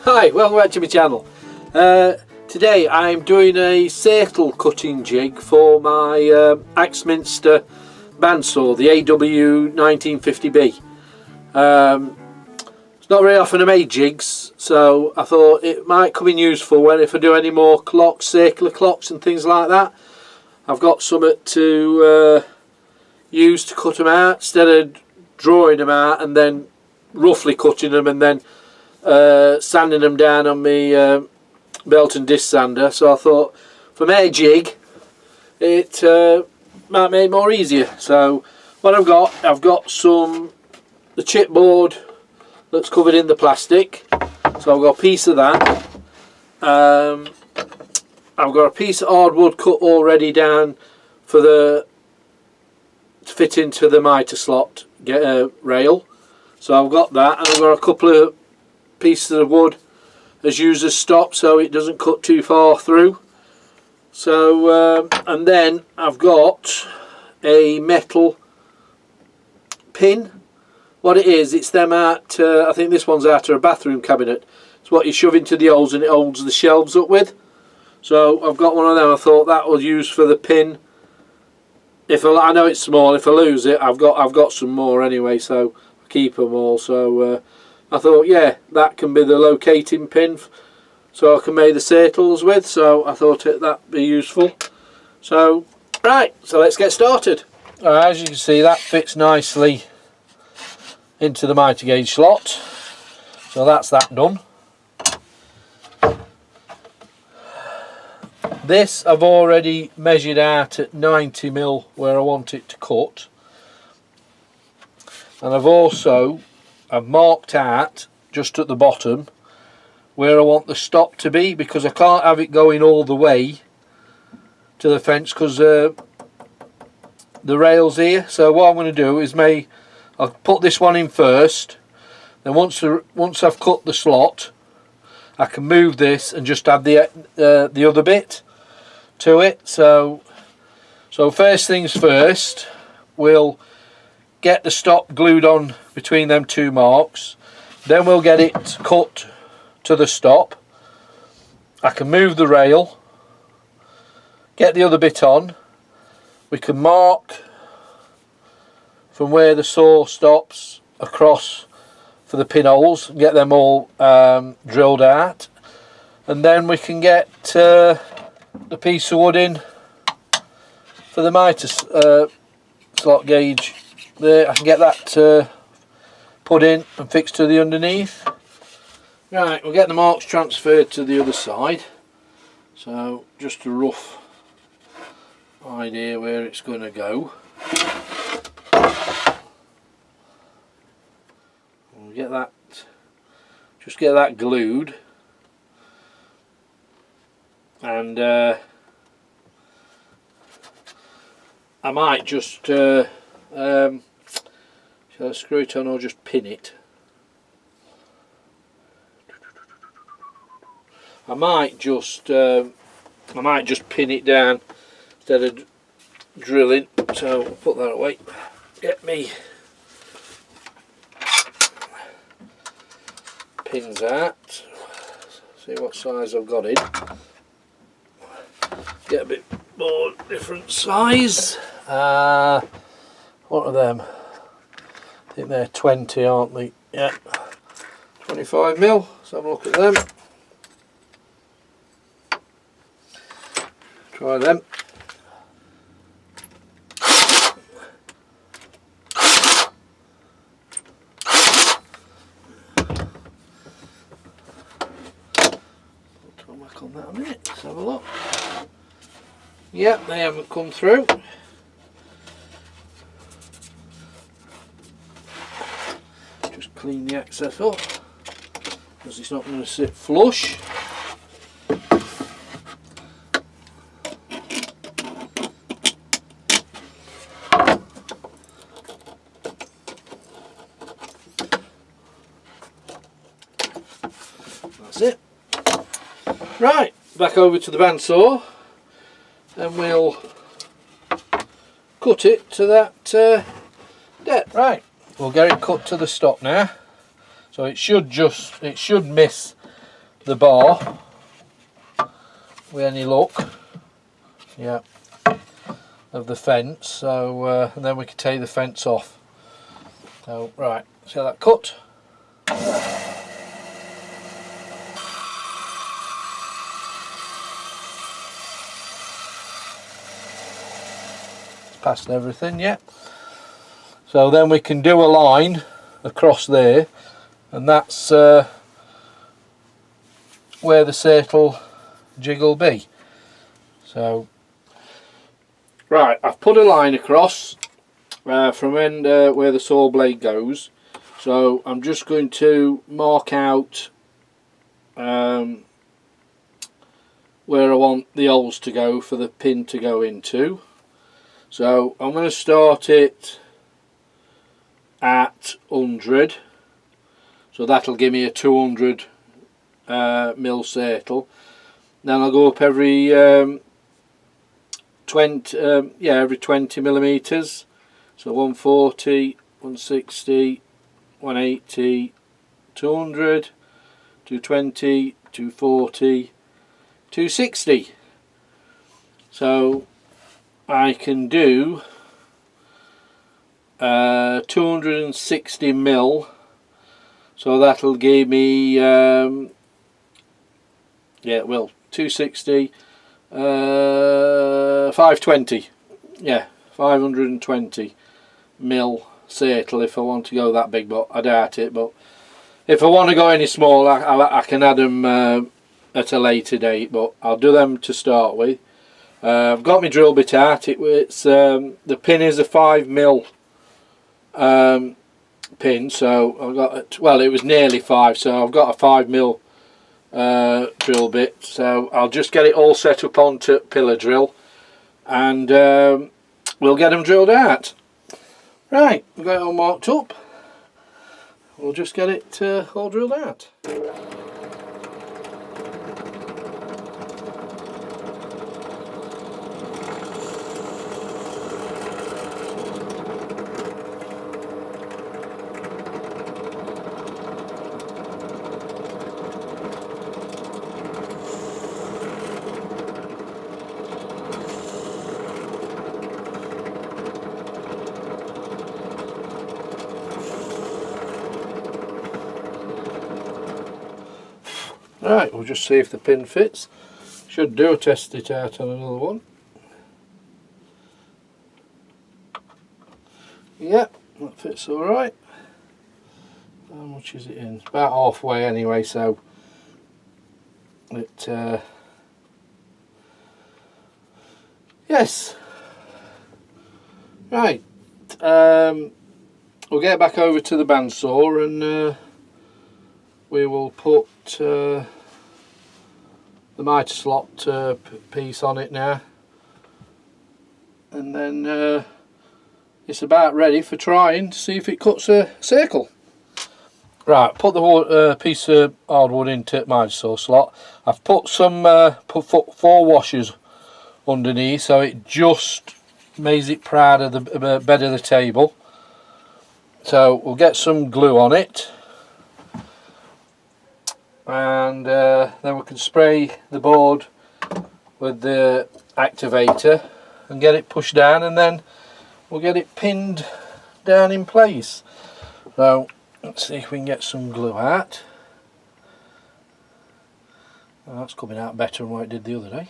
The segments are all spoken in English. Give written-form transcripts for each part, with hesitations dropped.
Hi, welcome back to my channel. Today I'm doing a circle cutting jig for my Axminster bandsaw, the AW 1950B. It's not very often I make jigs, so I thought it might come in useful when if I do any more clocks, circular clocks and things like that. I've got something to use to cut them out instead of drawing them out and then roughly cutting them and then sanding them down on my belt and disc sander. So I thought for my jig it might make it more easier. So what I've got the chipboard that's covered in the plastic, so I've got a piece of that. I've got a piece of hardwood cut already down for to fit into the mitre slot rail, so I've got that, and I've got a couple of pieces of wood as used as stop so it doesn't cut too far through. So and then I've got a metal pin. What it is, it's them out, I think this one's out of a bathroom cabinet. It's what you shove into the holes and it holds the shelves up with. So I've got one of them. I thought that was used for the pin. If I know it's small, if I lose it, I've got some more anyway, so I keep them all. So I thought, yeah, that can be the locating pin, so I can make the circles with. So I thought that'd be useful. So right, so let's get started. As you can see, that fits nicely into the mitre gauge slot, so that's that done. This I've already measured out at 90mm where I want it to cut, and I've marked out just at the bottom where I want the stop to be, because I can't have it going all the way to the fence because the rail's here. So what I'm going to do is I'll put this one in first, then once I've cut the slot I can move this and just add the other bit to it. So first things first, we'll get the stop glued on between them two marks, then we'll get it cut to the stop. I can move the rail, get the other bit on, we can mark from where the saw stops across for the pinholes and get them all drilled out, and then we can get the piece of wood in for the mitre slot gauge there. I can get that put in and fixed to the underneath. Right, we'll get the marks transferred to the other side, so just a rough idea where it's going to go. We'll just get that glued, and I might just shall I screw it on or just pin it? I might just pin it down instead of drilling, so I'll put that away. Get me pins out, see what size I've got in, get a bit more different size. What are them? I think they're 20, aren't they? Yeah, 25mm. Let's have a look at them. Try them. Back on that a minute. Let's have a look. Yep, they haven't come through. Just clean the excess up because it's not going to sit flush. That's it. Right, back over to the bandsaw, and we'll cut it to that depth. Right, we'll get it cut to the stop now. So it should miss the bar with any luck, yeah, of the fence. So and then we can take the fence off. So right, see that cut? It's past everything, yeah. So then we can do a line across there, and that's where the circle jig will be. So right, I've put a line across from end where the saw blade goes. So I'm just going to mark out where I want the holes to go for the pin to go into. So I'm going to start it at 100, so that'll give me a 200 mil circle. Then I'll go up every 20 millimeters. So 140, 160, 180, 200, 220, 240, 260. So I can do 260 mil, so that'll give me 260, 520, yeah, 520 mil circle if I want to go that big, but I doubt it. But if I want to go any smaller, I can add them at a later date, but I'll do them to start with. I've got my drill bit out. It's the pin is a 5 mil pin, so I've got, well, it was nearly 5, so I've got a 5 mil drill bit. So I'll just get it all set up onto pillar drill, and we'll get them drilled out. Right, we've got it all marked up. We'll just get it all drilled out. Right, we'll just see if the pin fits. Should do. Test it out on another one. Yep, that fits alright. How much is it in? It's about halfway anyway, so it yes. Right, we'll get back over to the bandsaw and we will put the mitre slot piece on it now, and then it's about ready for trying to see if it cuts a circle. Right, put the piece of hardwood into mitre saw slot. I've put some 4 washers underneath, so it just makes it proud of the bed of the table. So we'll get some glue on it, and then we can spray the board with the activator and get it pushed down, and then we'll get it pinned down in place. So let's see if we can get some glue out. Oh, that's coming out better than what it did the other day.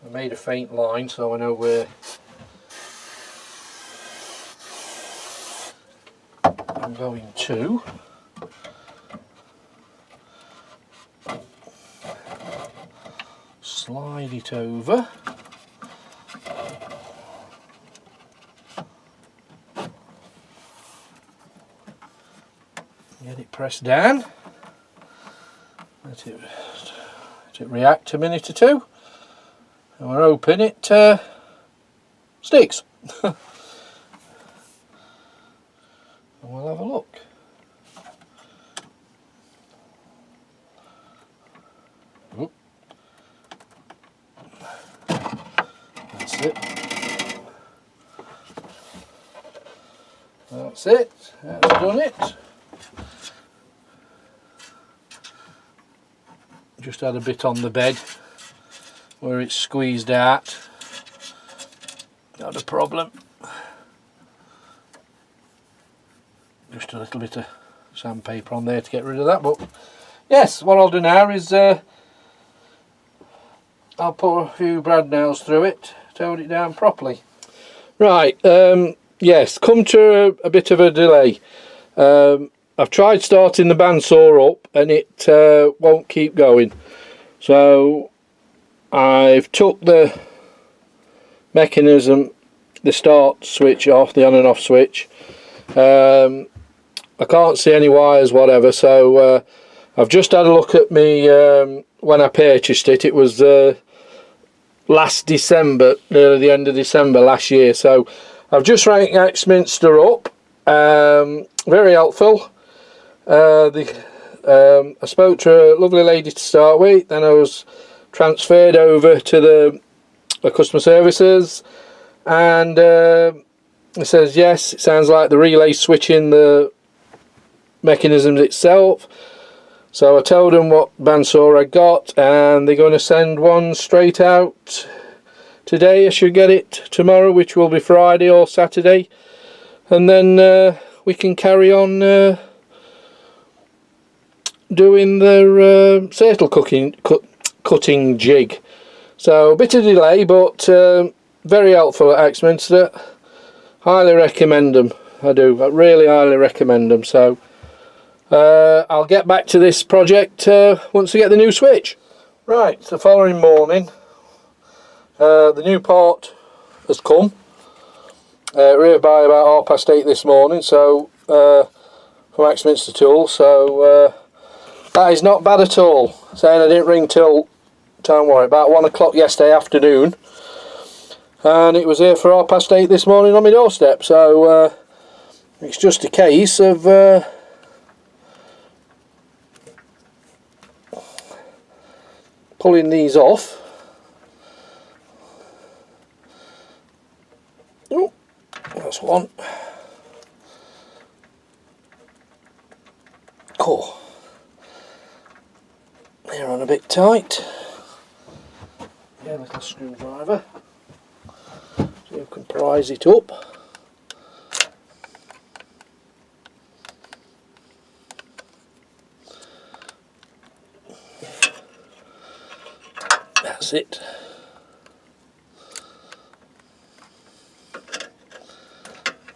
I made a faint line so I know where I'm going to. Slide it over. Get it pressed down. Let it react a minute or two, and we're hoping it sticks. And we'll have a look. Oop. That's it. That's it, that's done it. Just had a bit on the bed where it's squeezed out. Not a problem. Just a little bit of sandpaper on there to get rid of that, but yes, what I'll do now is I'll put a few brad nails through it to hold it down properly. Right, yes, come to a bit of a delay. I've tried starting the bandsaw up and it won't keep going, so I've took the mechanism, the start switch off, the on and off switch. I can't see any wires whatever, so I've just had a look at me when I purchased it. It was last December, nearly the end of December last year, so I've just rang Axminster up. Very helpful. I spoke to a lovely lady to start with, then I was transferred over to the customer services, and it says yes, it sounds like the relay switching the mechanisms itself. So I told them what bandsaw I got, and they're going to send one straight out today. I should get it tomorrow, which will be Friday or Saturday, and then we can carry on doing the turtle cutting jig. So a bit of delay, but very helpful at Axminster. Highly recommend them. I do. I really highly recommend them. So I'll get back to this project once I get the new switch. Right, the following morning, the new part has come. Arrived by about 8:30 this morning. So from Axminster Tools. So that is not bad at all. Saying I didn't ring till time what, about 1 o'clock yesterday afternoon, and it was here for 8:30 this morning on my doorstep. So it's just a case of pulling these off. Oh, that's one. Cool. They're on a bit tight. Yeah, little screwdriver. So you can prise it up. That's it.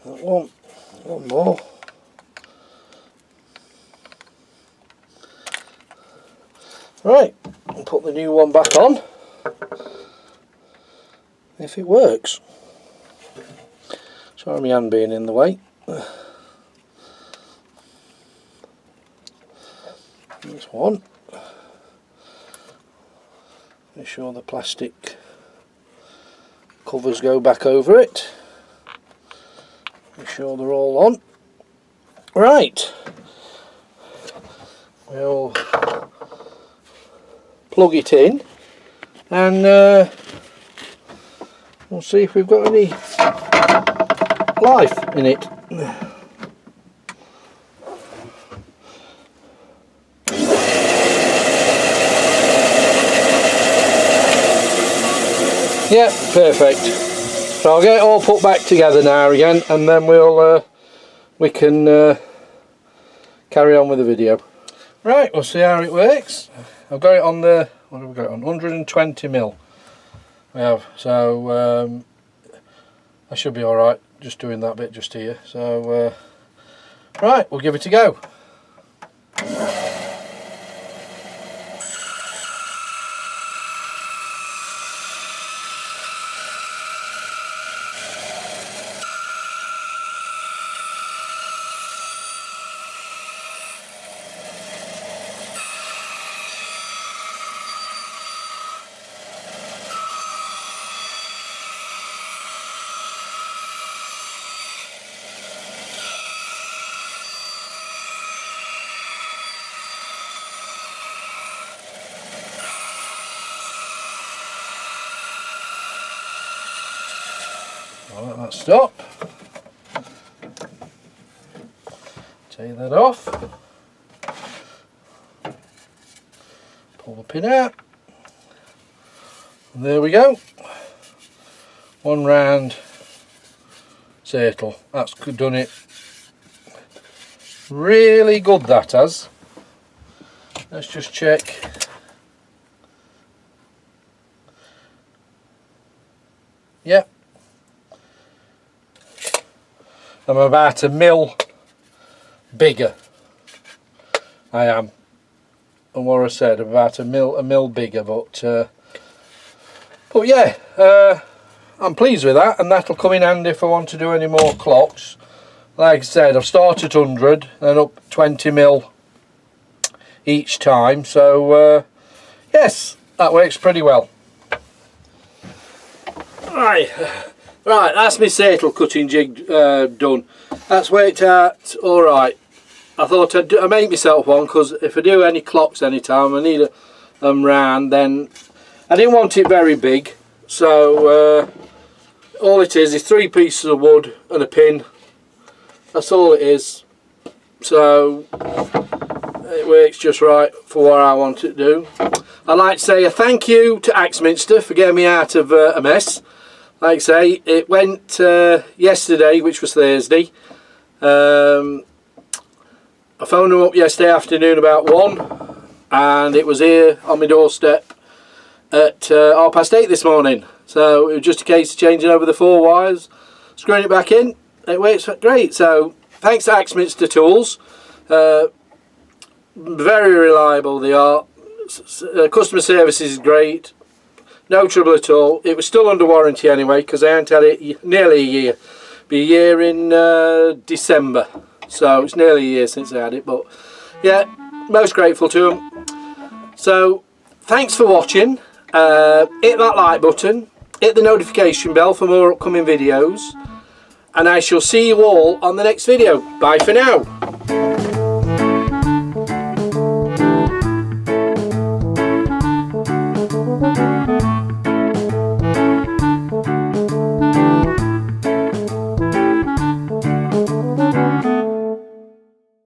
One more. Right, I'll put the new one back on, if it works. Sorry my hand being in the way. There's one. Make sure the plastic covers go back over it. Make sure they're all on. Right, we'll plug it in and we'll see if we've got any life in it. Yeah, perfect. So I'll get it all put back together now again, and then we can carry on with the video. Right, we'll see how it works. I've got it on the, what have we got it on? 120mm. We have, so I should be alright just doing that bit just here. So right, we'll give it a go. I'll let that stop. take that off, pull the pin out, and there we go, one round settle. That's done it really good, that has. Let's just check. Yep, I'm about a mil bigger. I am, and what I said, about a mil bigger, but yeah, I'm pleased with that, and that'll come in handy if I want to do any more clocks. Like I said, I've started 100 and up 20 mil each time, so yes, that works pretty well. Right, that's my settle cutting jig done. That's worked out alright. I thought I'd make myself one, because if I do any clocks anytime, I need them round. Then I didn't want it very big, so all it is 3 pieces of wood and a pin. That's all it is, so it works just right for what I want it to do. I'd like to say a thank you to Axminster for getting me out of a mess. Like I say, it went yesterday, which was Thursday. I phoned them up yesterday afternoon about 1, and it was here on my doorstep at 8:30 this morning. So it was just a case of changing over the 4 wires, screwing it back in. It works great. So thanks to Axminster Tools. Very reliable they are. Customer service is great. No trouble at all. It was still under warranty anyway, because I hadn't had it nearly a year. Be a year in December, so it's nearly a year since I had it. But yeah, most grateful to them. So thanks for watching. Hit that like button, hit the notification bell for more upcoming videos, and I shall see you all on the next video. Bye for now.